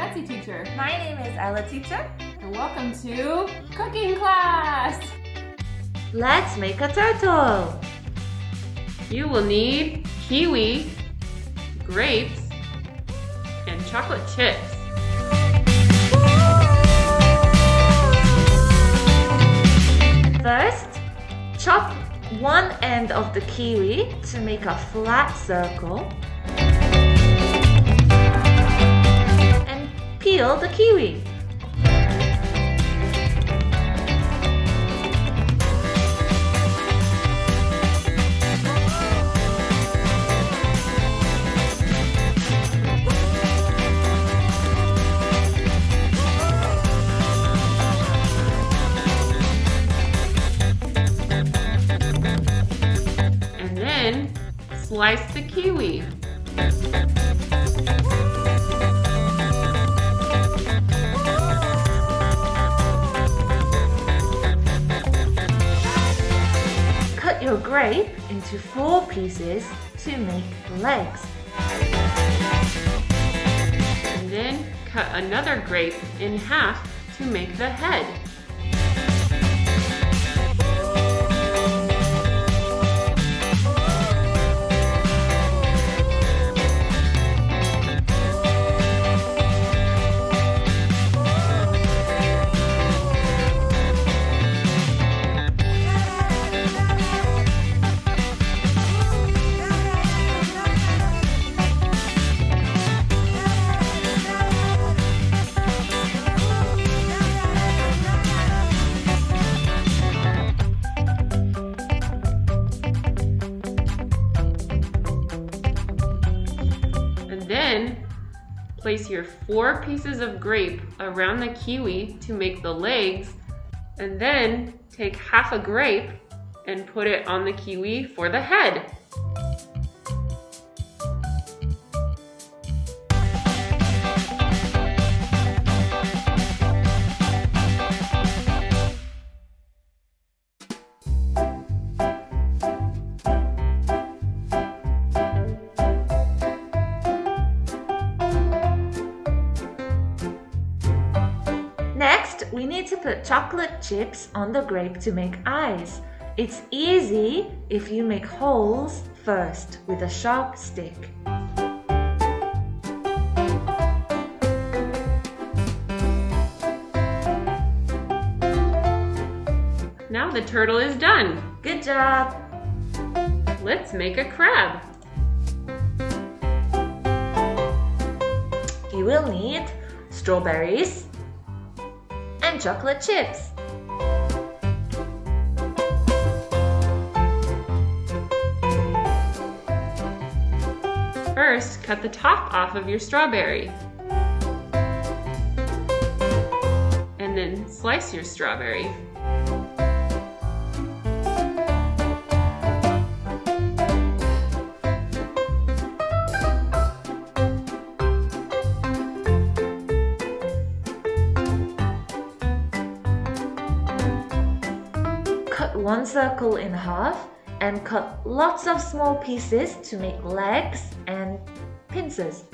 Betsy teacher. My name is Ella teacher. And welcome to cooking class. Let's make a turtle. You will need kiwi, grapes, and chocolate chips. First, chop one end of the kiwi to make a flat circle. And peel the kiwi. Slice the kiwi. Cut your grape into 4 pieces to make legs. And then cut another grape in half to make the head. Then, place your 4 pieces of grape around the kiwi to make the legs, and then take half a grape and put it on the kiwi for the head. Next, we need to put chocolate chips on the grape to make eyes. It's easy if you make holes first with a sharp stick. Now the turtle is done. Good job! Let's make a crab. You will need strawberries and chocolate chips. First, cut the top off of your strawberry. And then slice your strawberry. Cut one circle in half and cut lots of small pieces to make legs and pincers.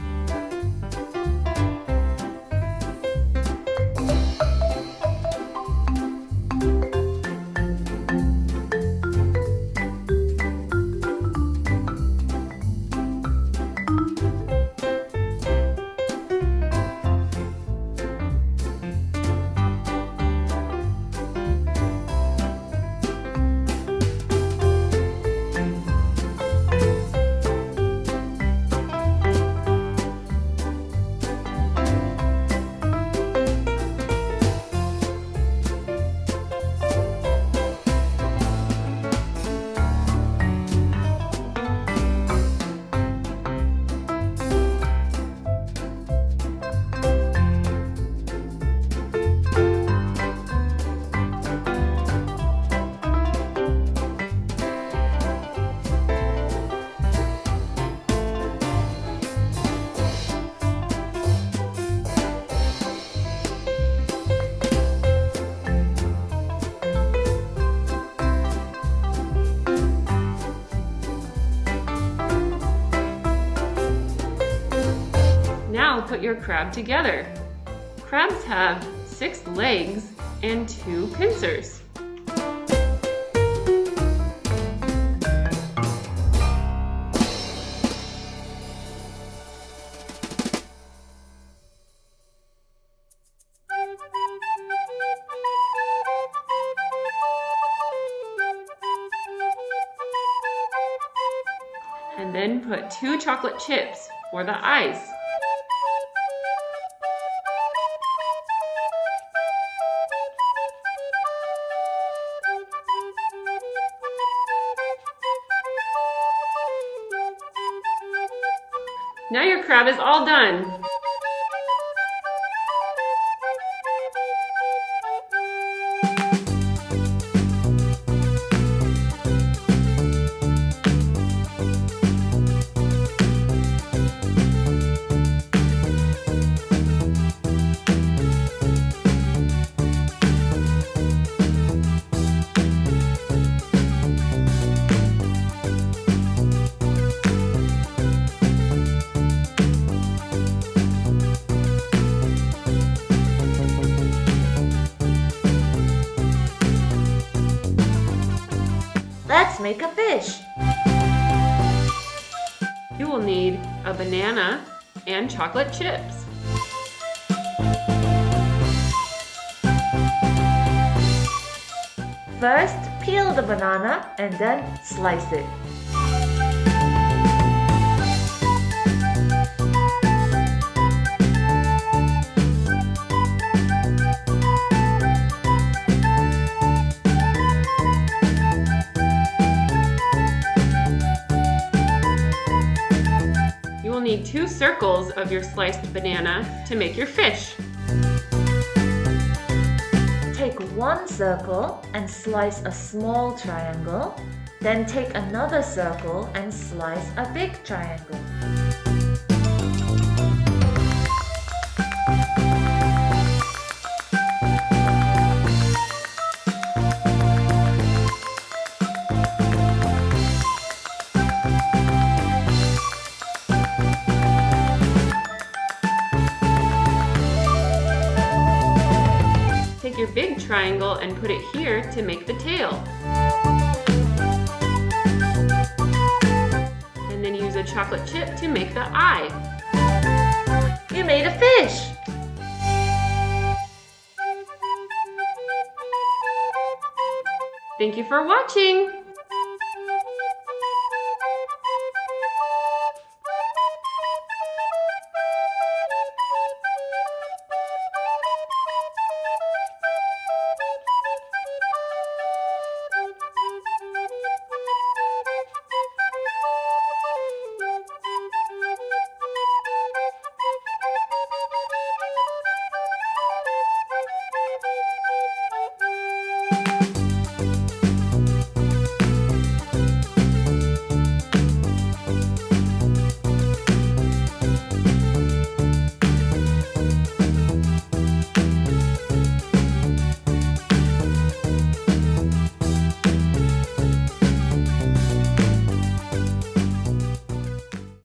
Now put your crab together. Crabs have 6 legs and 2 pincers. And then put 2 chocolate chips for the eyes. Now your crab is all done. Let's make a fish. You will need a banana and chocolate chips. First, peel the banana and then slice it. You will need 2 circles of your sliced banana to make your fish. Take one circle and slice a small triangle. Then take another circle and slice a big triangle. Take your big triangle and put it here to make the tail. And then use a chocolate chip to make the eye. You made a fish! Thank you for watching!